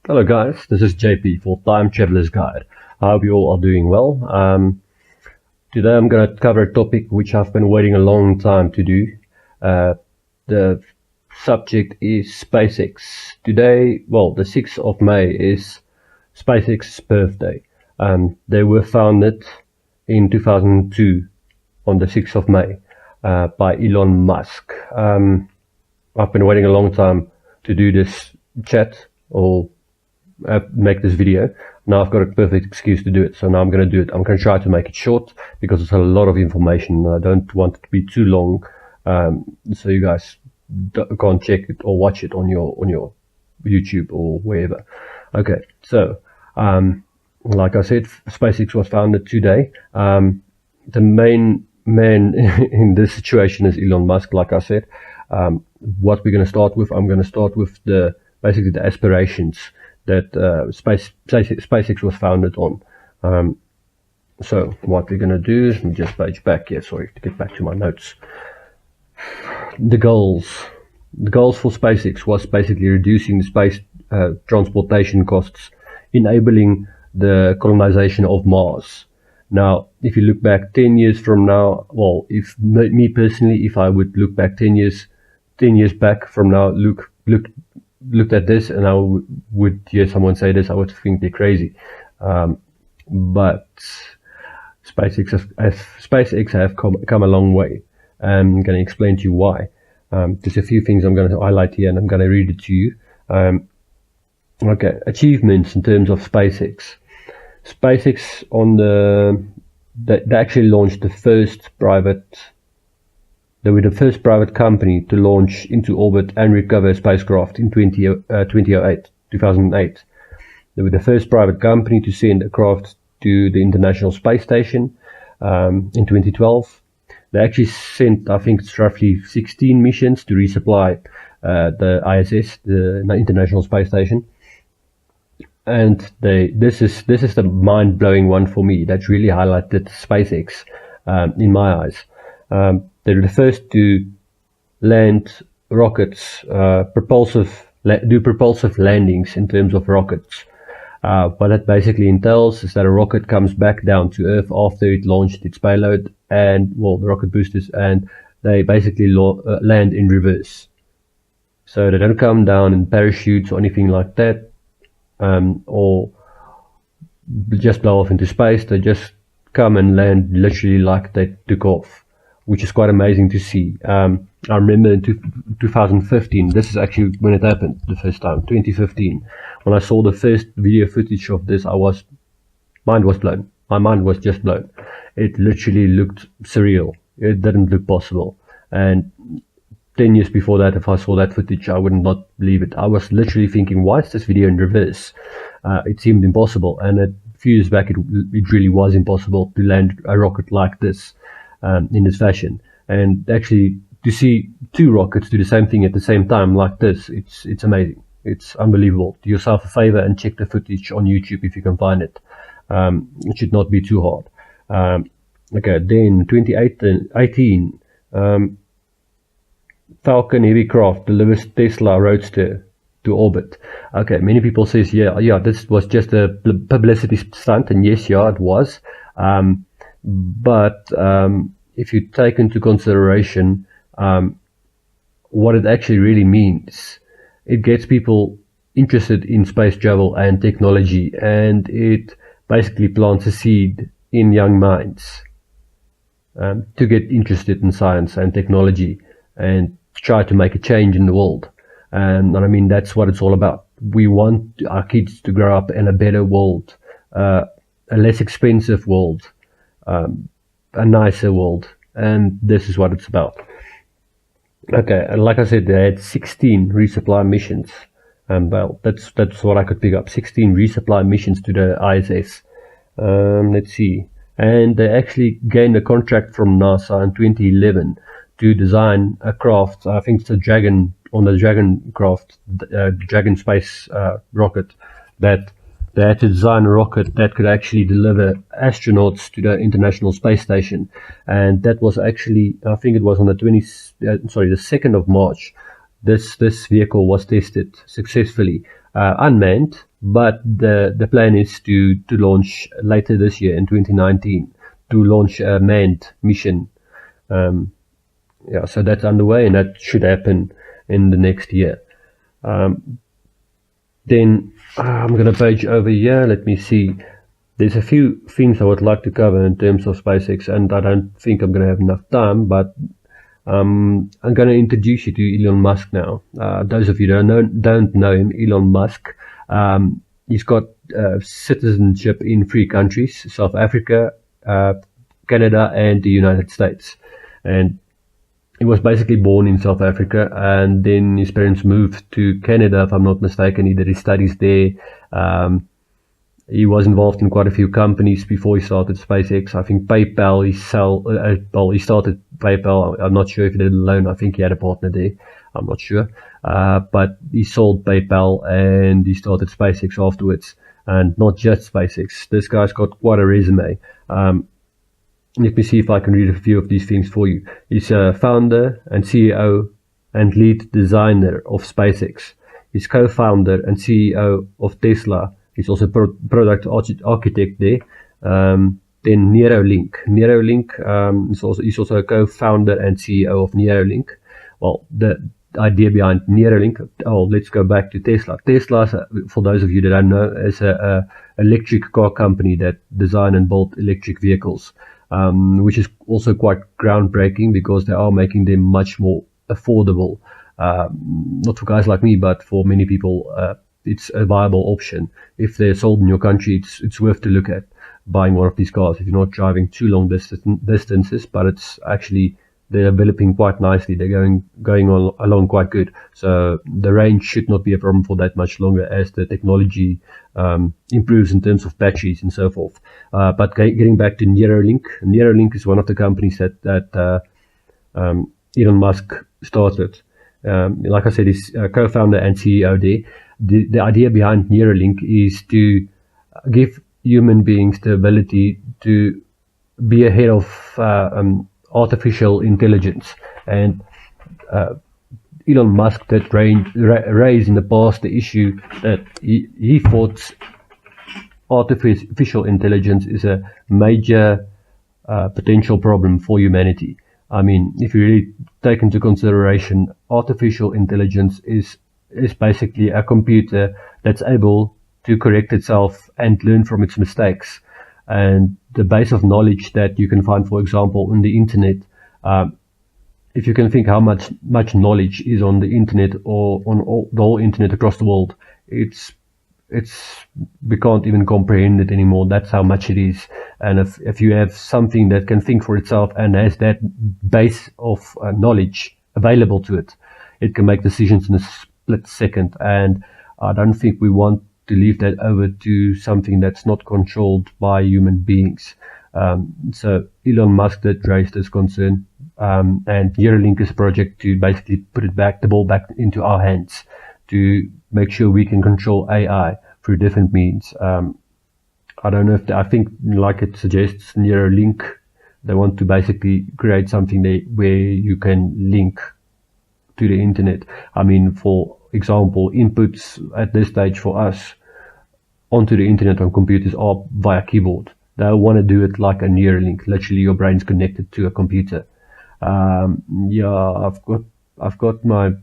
Hello guys, this is JP for Time Traveler's Guide. I hope you all are doing well. Today I'm going to cover a topic which I've been waiting a long time to do. The subject is SpaceX. Today, well, the 6th of May is SpaceX's birthday. They were founded in 2002 on the 6th of May by Elon Musk. I've been waiting a long time to do this chat or make this video. Now I've got a perfect excuse to do it, so now I'm going to do it. I'm going to try to make it short because it's a lot of information and I don't want it to be too long, so you guys can't check it or watch it on your YouTube or wherever. Okay, so like I said, SpaceX was founded today. The main man in this situation is Elon Musk, like I said. What we're going to start with, I'm going to start with basically the aspirations that SpaceX was founded on. So what we're going to do is, let me just page back here, sorry, to get back to my notes. The goals for SpaceX was basically reducing the space transportation costs, enabling the colonization of Mars. Now, if you look back 10 years from now, well, if me personally, if I would look back 10 years back from now, looked at this and I would hear someone say this, I would think they're crazy. But SpaceX have come a long way. I'm going to explain to you why. There's a few things I'm going to highlight here and I'm going to read it to you. Okay, achievements in terms of SpaceX. SpaceX they actually launched they were the first private company to launch into orbit and recover a spacecraft in 2008. They were the first private company to send a craft to the International Space Station in 2012. They actually sent, I think it's roughly 16 missions to resupply the ISS, the International Space Station. And this is the mind-blowing one for me. That really highlighted SpaceX in my eyes. They were the first to land rockets, do propulsive landings in terms of rockets. What that basically entails is that a rocket comes back down to Earth after it launched its payload and, well, the rocket boosters, and they basically land in reverse. So they don't come down in parachutes or anything like that, or just blow off into space. They just come and land literally like they took off, which is quite amazing to see. I remember in 2015, this is actually when it happened the first time, 2015, when I saw the first video footage of this, my mind was blown. My mind was just blown. It literally looked surreal. It didn't look possible. And 10 years before that, if I saw that footage, I would not believe it. I was literally thinking, why is this video in reverse? It seemed impossible. And a few years back, it really was impossible to land a rocket like this in this fashion. And actually, to see two rockets do the same thing at the same time like this, it's amazing. It's unbelievable. Do yourself a favor and check the footage on YouTube if you can find it. It should not be too hard. Okay, then 2018, Falcon Heavy craft delivers Tesla Roadster to orbit. Okay, many people says, yeah, this was just a publicity stunt, and yes, yeah, it was. But if you take into consideration what it actually really means, it gets people interested in space travel and technology, and it basically plants a seed in young minds to get interested in science and technology and try to make a change in the world. And I mean, that's what it's all about. We want our kids to grow up in a better world, a less expensive world, a nicer world, and this is what it's about. Okay, and like I said, they had 16 resupply missions, and well, that's what I could pick up. 16 resupply missions to the ISS. Let's see, and they actually gained a contract from NASA in 2011 to design a craft. I think it's a Dragon, on the Dragon craft, Dragon space rocket, that they had to design a rocket that could actually deliver astronauts to the International Space Station. And that was actually, I think it was on the 2nd of March. This vehicle was tested successfully, unmanned, but the plan is to launch later this year in 2019 to launch a manned mission. Yeah, so that's underway, and that should happen in the next year. Then I'm going to page over here. Let me see. There's a few things I would like to cover in terms of SpaceX, and I don't think I'm going to have enough time, but I'm going to introduce you to Elon Musk now. Those of you that don't know him, Elon Musk, he's got citizenship in 3 countries: South Africa, Canada, and the United States. And he was basically born in South Africa, and then his parents moved to Canada, if I'm not mistaken. He did his studies there. He was involved in quite a few companies before he started SpaceX. I think PayPal, he started PayPal. I'm not sure if he did it alone. I think he had a partner there. I'm not sure. But he sold PayPal and he started SpaceX afterwards. And not just SpaceX. This guy's got quite a resume. Let me see if I can read a few of these things for you. He's a founder and CEO and lead designer of SpaceX. He's co-founder and CEO of Tesla. He's also product architect there. Then Neuralink. He's also a co-founder and CEO of Neuralink. Well, the idea behind Neuralink. Oh, let's go back to Tesla. Tesla, for those of you that don't know, is a electric car company that design and build electric vehicles. Which is also quite groundbreaking because they are making them much more affordable. Not for guys like me, but for many people, it's a viable option. If they're sold in your country, it's worth to look at buying one of these cars if you're not driving too long distances, but it's actually, they're developing quite nicely. They're going along quite good. So the range should not be a problem for that much longer as the technology improves in terms of batteries and so forth. But getting back to Neuralink, Neuralink is one of the companies that Elon Musk started. Like I said, he's co-founder and CEO there. The idea behind Neuralink is to give human beings the ability to be ahead of artificial intelligence. And Elon Musk did raise in the past the issue that he thought artificial intelligence is a major potential problem for humanity. I mean, if you really take into consideration, artificial intelligence is basically a computer that's able to correct itself and learn from its mistakes. And the base of knowledge that you can find, for example, on the internet, if you can think how much knowledge is on the internet or on the whole internet across the world, we can't even comprehend it anymore. That's how much it is. And if you have something that can think for itself and has that base of knowledge available to it, it can make decisions in a split second. And I don't think we want to leave that over to something that's not controlled by human beings. So Elon Musk did raise this concern, and Neuralink is a project to basically put the ball back into our hands, to make sure we can control AI through different means. I don't know if I think, like it suggests, Neuralink, they want to basically create something where you can link to the internet. I mean, for example, inputs at this stage for us onto the internet on computers are via keyboard. They want to do it like a Neuralink. Literally, your brain's connected to a computer. Yeah, I've got my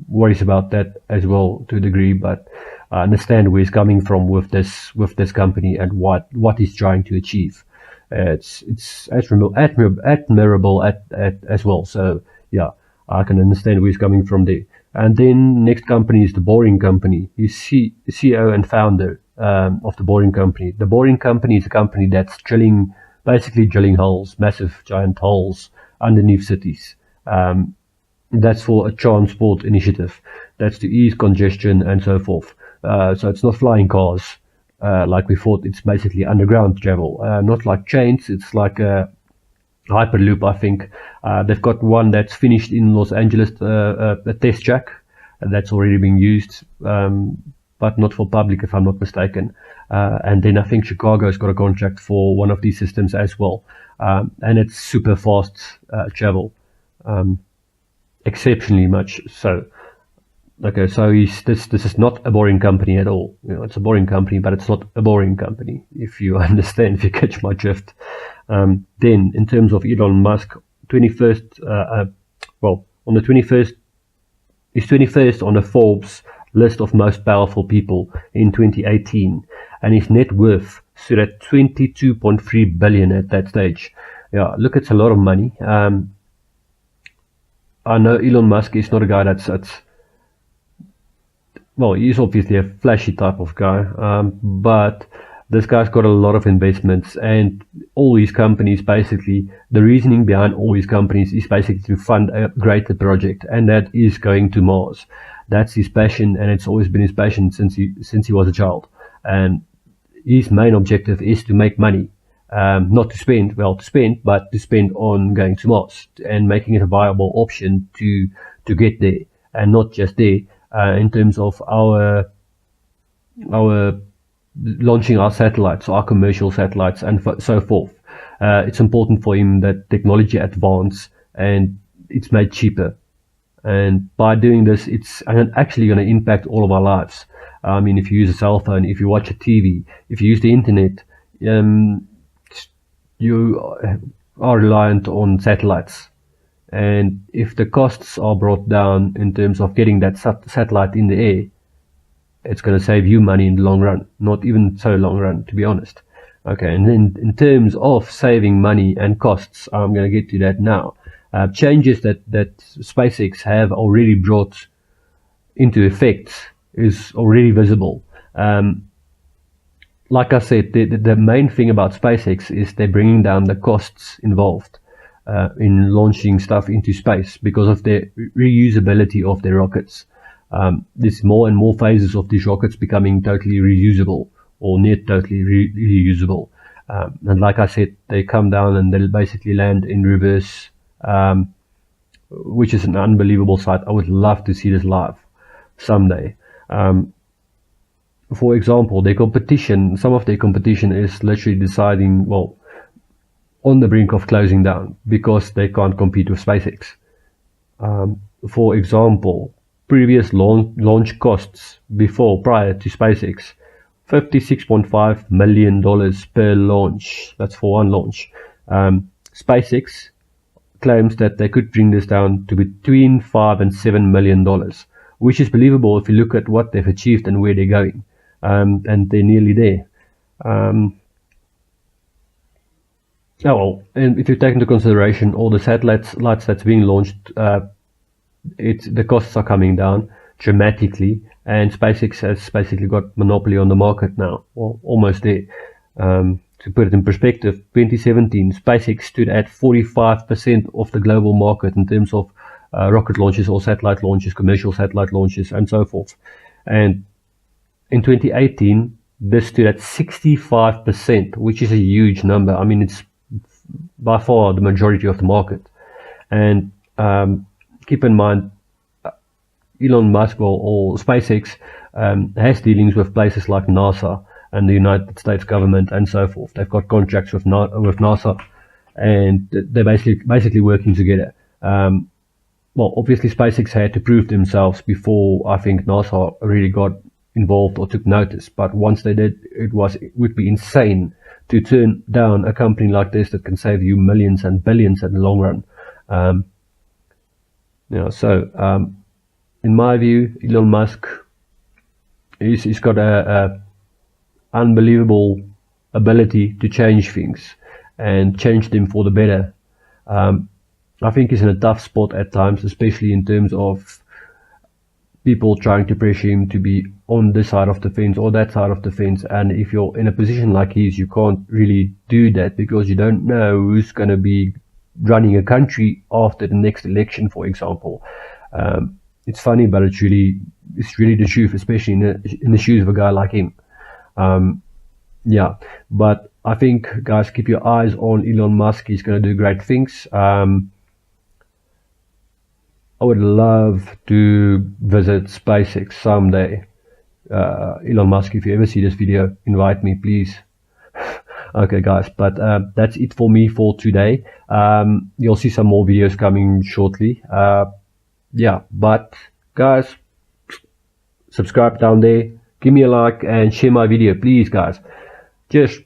worries about that as well to a degree, but I understand where he's coming from with this company and what he's trying to achieve. It's admirable as well. So yeah, I can understand where he's coming from there. And then next company is The Boring Company. He's CEO and founder of The Boring Company. The Boring Company is a company that's basically drilling holes, massive giant holes underneath cities. That's for a transport initiative. That's to ease congestion and so forth. So it's not flying cars like we thought. It's basically underground travel. Not like trains. It's like a Hyperloop, I think. They've got one that's finished in Los Angeles, a test track that's already being used, but not for public, if I'm not mistaken. And then I think Chicago's got a contract for one of these systems as well. And it's super fast travel, exceptionally much so. Okay, so this is not a boring company at all. You know, it's a boring company, but it's not a boring company, if you understand, if you catch my drift. Then, in terms of Elon Musk, 21st, on the 21st, he's 21st on the Forbes list of most powerful people in 2018, and his net worth stood at 22.3 billion at that stage. Yeah, look, it's a lot of money. I know Elon Musk is not a guy that's well, he's obviously a flashy type of guy, but this guy's got a lot of investments, and all these companies, basically, the reasoning behind all these companies is basically to fund a greater project, and that is going to Mars. That's his passion, and it's always been his passion since he was a child. And his main objective is to make money, not to spend, but to spend on going to Mars and making it a viable option to get there, and not just there. In terms of our launching our satellites, our commercial satellites, and so forth. It's important for him that technology advance and it's made cheaper. And by doing this, it's actually going to impact all of our lives. I mean, if you use a cell phone, if you watch a TV, if you use the internet, you are reliant on satellites. And if the costs are brought down in terms of getting that satellite in the air, it's going to save you money in the long run. Not even so long run, to be honest. Okay, and then in terms of saving money and costs, I'm going to get to that now. Changes that SpaceX have already brought into effect is already visible. Like I said, the main thing about SpaceX is they're bringing down the costs involved in launching stuff into space because of the reusability of their rockets. There's more and more phases of these rockets becoming totally reusable or near totally reusable. And like I said, they come down and they'll basically land in reverse, which is an unbelievable sight. I would love to see this live someday. For example, some of their competition is literally deciding, well, on the brink of closing down because they can't compete with SpaceX. For example, previous launch costs prior to SpaceX, $56.5 million per launch. That's for one launch. SpaceX claims that they could bring this down to between $5 and $7 million, which is believable if you look at what they've achieved and where they're going. And they're nearly there. And if you take into consideration all the satellites that's being launched, the costs are coming down dramatically, and SpaceX has basically got monopoly on the market now, well, almost there. To put it in perspective, 2017, SpaceX stood at 45% of the global market in terms of rocket launches or satellite launches, commercial satellite launches, and so forth. And in 2018, this stood at 65%, which is a huge number. I mean, it's by far the majority of the market. And keep in mind, Elon Musk or SpaceX has dealings with places like NASA and the United States government and so forth. They've got contracts with NASA, and they're basically working together. Well, obviously SpaceX had to prove themselves before I think NASA really got involved or took notice. But once they did, it would be insane to turn down a company like this that can save you millions and billions in the long run. In my view, Elon Musk, he's got a unbelievable ability to change things and change them for the better. I think he's in a tough spot at times, especially in terms of people trying to pressure him to be on this side of the fence or that side of the fence. And if you're in a position like his, you can't really do that because you don't know who's going to be running a country after the next election, for example. It's funny, but it's really the truth, especially in the shoes of a guy like him. But I think, guys, keep your eyes on Elon Musk. He's going to do great things. I would love to visit SpaceX someday. Elon Musk, if you ever see this video, invite me, please. Okay, guys, but that's it for me for today. You'll see some more videos coming shortly. But guys, subscribe down there, give me a like and share my video, please guys. Cheers.